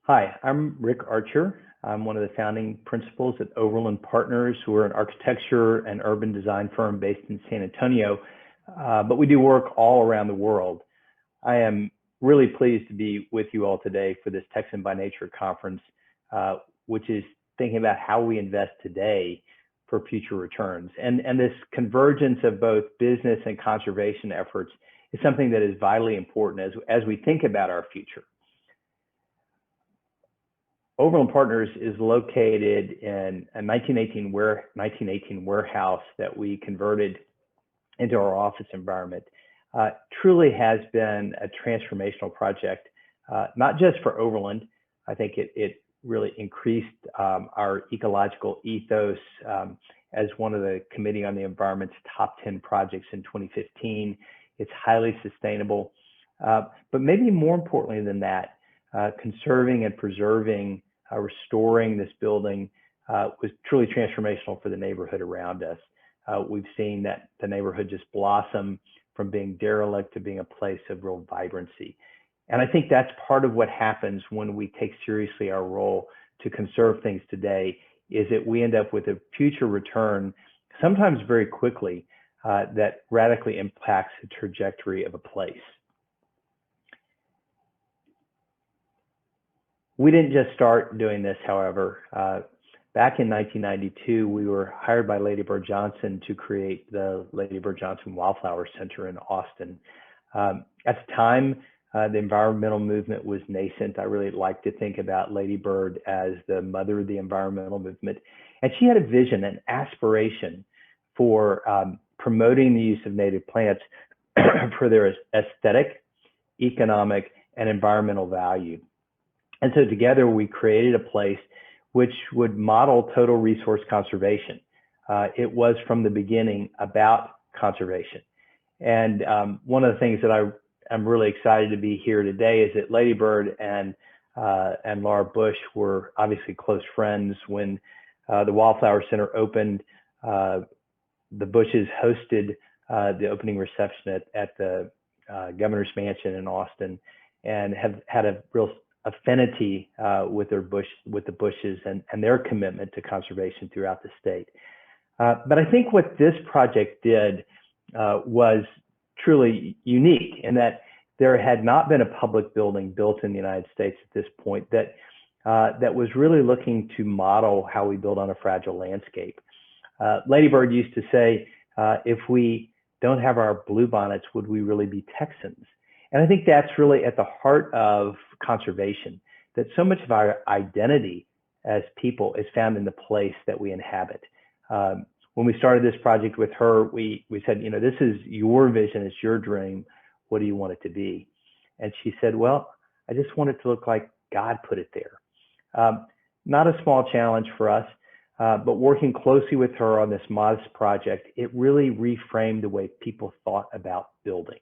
Hi, I'm Rick Archer. I'm one of the founding principals at Overland Partners. We're an architecture and urban design firm based in San Antonio, but we do work all around the world. I am really pleased to be with you all today for this Texan by Nature conference, which is thinking about how we invest today for future returns. And this convergence of both business and conservation efforts is something that is vitally important as we think about our future. Overland Partners is located in a 1918 warehouse that we converted into our office environment. Truly has been a transformational project, not just for Overland. I think it really increased our ecological ethos as one of the Committee on the Environment's top 10 projects in 2015. It's highly sustainable, but maybe more importantly than that, conserving and preserving, restoring this building was truly transformational for the neighborhood around us. We've seen that the neighborhood just blossom from being derelict to being a place of real vibrancy. And I think that's part of what happens when we take seriously our role to conserve things today, is that we end up with a future return, sometimes very quickly, that radically impacts the trajectory of a place. We didn't just start doing this, however. Back in 1992, we were hired by Lady Bird Johnson to create the Lady Bird Johnson Wildflower Center in Austin. At the time, the environmental movement was nascent. I really like to think about Lady Bird as the mother of the environmental movement. And she had a vision, an aspiration for promoting the use of native plants for their aesthetic, economic, and environmental value. And so together we created a place which would model total resource conservation. It was from the beginning about conservation. And one of the things that I'm really excited to be here today is that Lady Bird and Laura Bush were obviously close friends. When the Wildflower Center opened, the Bushes hosted the opening reception at the governor's mansion in Austin, and have had a real affinity with the Bushes and their commitment to conservation throughout the state. But I think what this project did was truly unique in that there had not been a public building built in the United States at this point that was really looking to model how we build on a fragile landscape. Lady Bird used to say, if we don't have our bluebonnets, would we really be Texans? And I think that's really at the heart of conservation, that so much of our identity as people is found in the place that we inhabit. When we started this project with her, we said, you know, this is your vision, it's your dream. What do you want it to be? And she said, well, I just want it to look like God put it there. Not a small challenge for us, but working closely with her on this modest project, it really reframed the way people thought about building.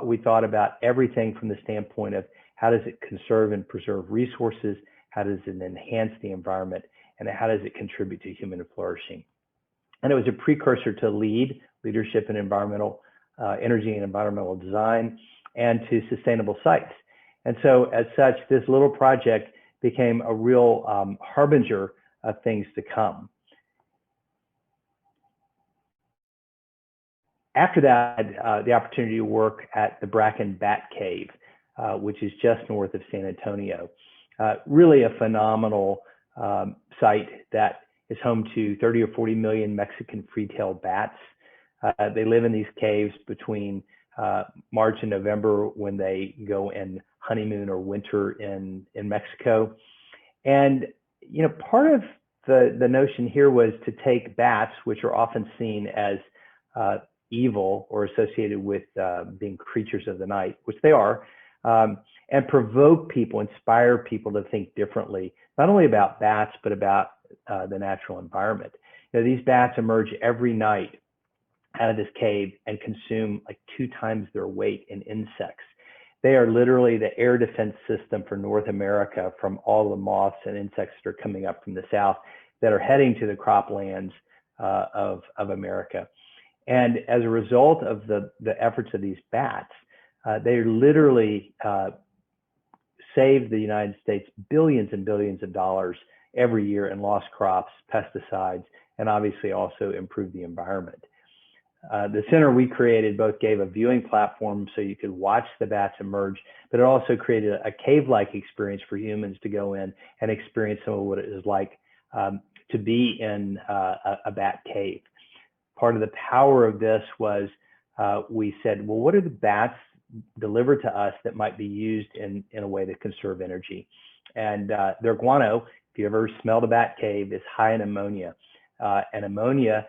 We thought about everything from the standpoint of how does it conserve and preserve resources, how does it enhance the environment, and how does it contribute to human flourishing. And it was a precursor to leadership in environmental, energy and environmental design, and to sustainable sites. And so as such, this little project became a real harbinger of things to come. After that, the opportunity to work at the Bracken Bat Cave, which is just north of San Antonio. Really a phenomenal site that is home to 30 or 40 million Mexican free-tailed bats. They live in these caves between March and November when they go and honeymoon or winter in Mexico. And, you know, part of the notion here was to take bats, which are often seen as evil or associated with being creatures of the night, which they are, and provoke people, inspire people to think differently, not only about bats, but about the natural environment. You know, these bats emerge every night out of this cave and consume like 2 times their weight in insects. They are literally the air defense system for North America from all the moths and insects that are coming up from the south that are heading to the croplands of America. And as a result of the efforts of these bats, they're literally save the United States billions and billions of dollars every year in lost crops, pesticides, and obviously also improve the environment. The center we created both gave a viewing platform so you could watch the bats emerge, but it also created a cave-like experience for humans to go in and experience some of what it is like to be in a bat cave. Part of the power of this was we said, well, what are the bats delivered to us that might be used in a way to conserve energy? And their guano, if you ever smelled a bat cave, is high in ammonia. And ammonia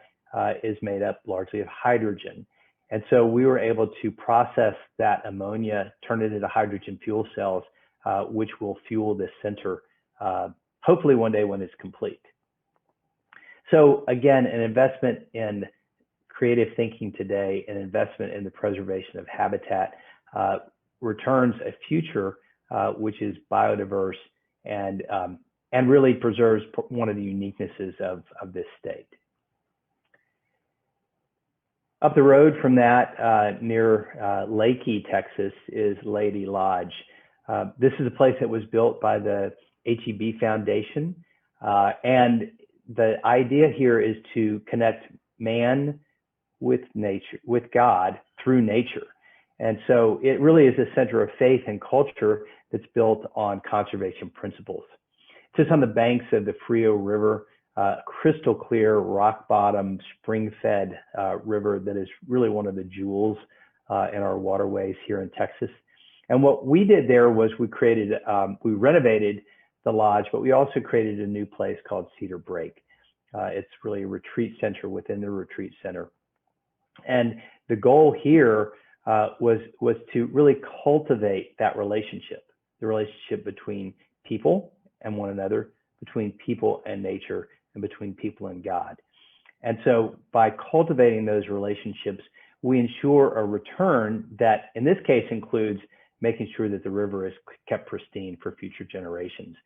is made up largely of hydrogen. And so we were able to process that ammonia, turn it into hydrogen fuel cells, which will fuel this center, hopefully one day when it's complete. So again, an investment in creative thinking today, an investment in the preservation of habitat returns a future which is biodiverse and really preserves one of the uniquenesses of this state. Up the road from that, near Leakey, Texas, is Lady Lodge. This is a place that was built by the HEB Foundation. And the idea here is to connect man with nature, with God through nature. And so it really is a center of faith and culture that's built on conservation principles. It sits on the banks of the Frio River, crystal clear, rock bottom, spring-fed river that is really one of the jewels in our waterways here in Texas. And what we did there was we renovated the lodge, but we also created a new place called Cedar Break. It's really a retreat center within the retreat center. And the goal here was to really cultivate that relationship, the relationship between people and one another, between people and nature, and between people and God. And so by cultivating those relationships, we ensure a return that in this case includes making sure that the river is kept pristine for future generations.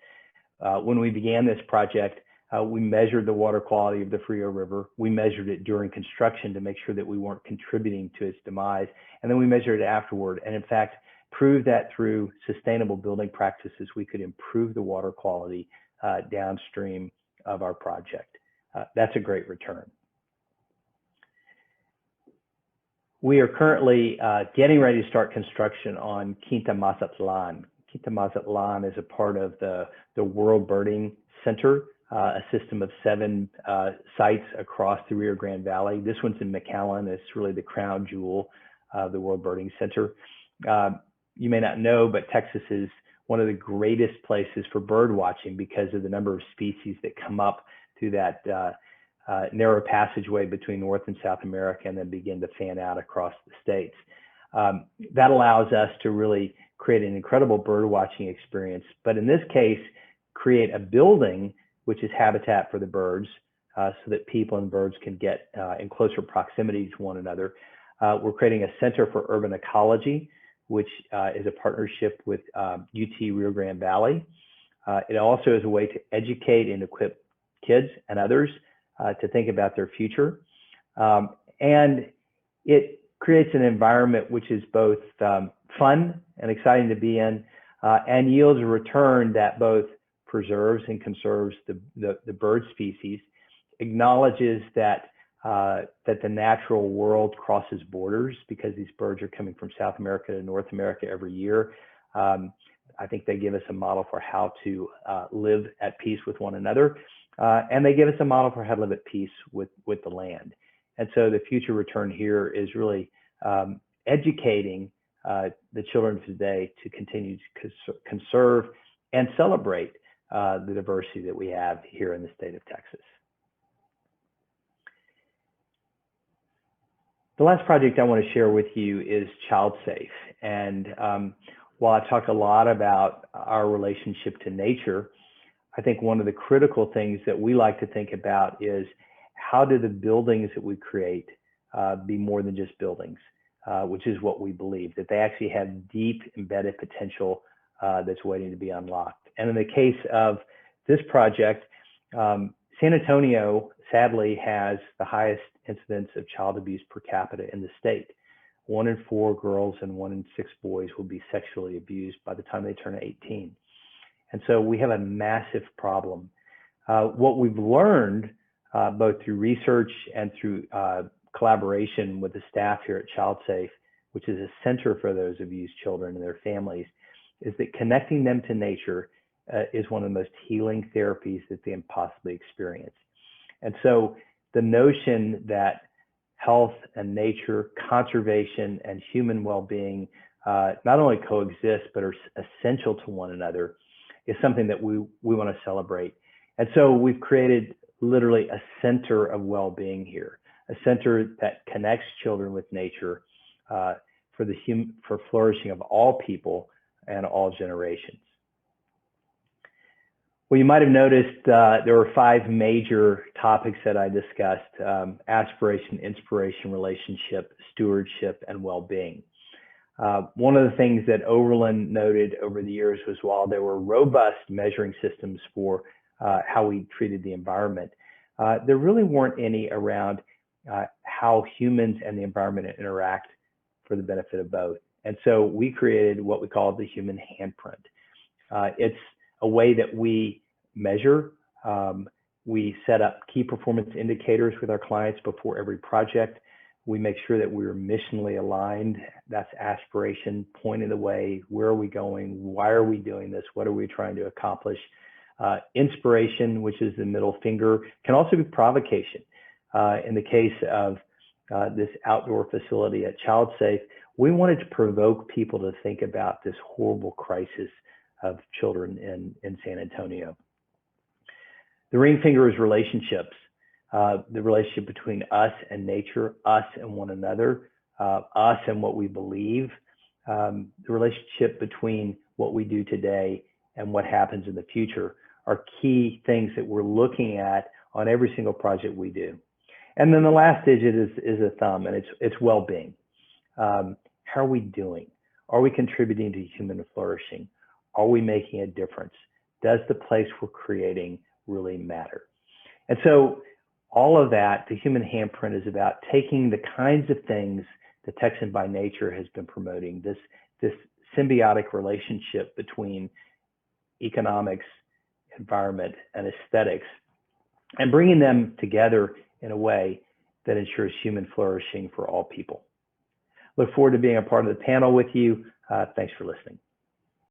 When we began this project, we measured the water quality of the Frio River. We measured it during construction to make sure that we weren't contributing to its demise. And then we measured it afterward. And in fact, proved that through sustainable building practices, we could improve the water quality downstream of our project. That's a great return. We are currently getting ready to start construction on Quinta Masaplan. Quinta Masaplan is a part of the World Birding Center, a system of 7 sites across the Rio Grande Valley. This one's in McAllen. It's really the crown jewel of the World Birding Center. You may not know, but Texas is one of the greatest places for bird watching because of the number of species that come up through that narrow passageway between North and South America and then begin to fan out across the states. That allows us to really create an incredible bird watching experience, but in this case, create a building which is habitat for the birds so that people and birds can get in closer proximity to one another. We're creating a Center for Urban Ecology, which is a partnership with UT Rio Grande Valley. It also is a way to educate and equip kids and others to think about their future. And it creates an environment which is both fun and exciting to be in and yields a return that both preserves and conserves the bird species, acknowledges that the natural world crosses borders because these birds are coming from South America to North America every year. I think they give us a model for how to live at peace with one another. And they give us a model for how to live at peace with the land. And so the future return here is really educating the children today to continue to conserve and celebrate the diversity that we have here in the state of Texas. The last project I want to share with you is Child Safe. And while I talked a lot about our relationship to nature, I think one of the critical things that we like to think about is how do the buildings that we create be more than just buildings, which is what we believe, that they actually have deep embedded potential that's waiting to be unlocked. And in the case of this project, San Antonio sadly has the highest incidence of child abuse per capita in the state. 1 in 4 girls and 1 in 6 boys will be sexually abused by the time they turn 18. And so we have a massive problem. What we've learned, both through research and through collaboration with the staff here at ChildSafe, which is a center for those abused children and their families, is that connecting them to nature is one of the most healing therapies that they can possibly experience. And so the notion that health and nature, conservation and human well-being not only coexist, but are essential to one another is something that we want to celebrate. And so we've created literally a center of well-being here, a center that connects children with nature for flourishing of all people and all generations. Well, you might have noticed there were 5 major topics that I discussed: aspiration, inspiration, relationship, stewardship, and well-being. One of the things that Overland noted over the years was while there were robust measuring systems for how we treated the environment, there really weren't any around how humans and the environment interact for the benefit of both. And so we created what we call the Human Handprint. It's a way that we measure. We set up key performance indicators with our clients before every project. We make sure that we're missionally aligned. That's aspiration, pointing the way. Where are we going? Why are we doing this? What are we trying to accomplish? Inspiration, which is the middle finger, can also be provocation. In the case of this outdoor facility at ChildSafe, we wanted to provoke people to think about this horrible crisis of children in San Antonio. The ring finger is relationships, the relationship between us and nature, us and one another, us and what we believe, the relationship between what we do today and what happens in the future are key things that we're looking at on every single project we do. And then the last digit is a thumb, and it's well-being. How are we doing? Are we contributing to human flourishing? Are we making a difference? Does the place we're creating really matter? And so all of that, the Human Handprint is about taking the kinds of things that Texan by Nature has been promoting, this symbiotic relationship between economics, environment, and aesthetics, and bringing them together in a way that ensures human flourishing for all people. Look forward to being a part of the panel with you. Thanks for listening.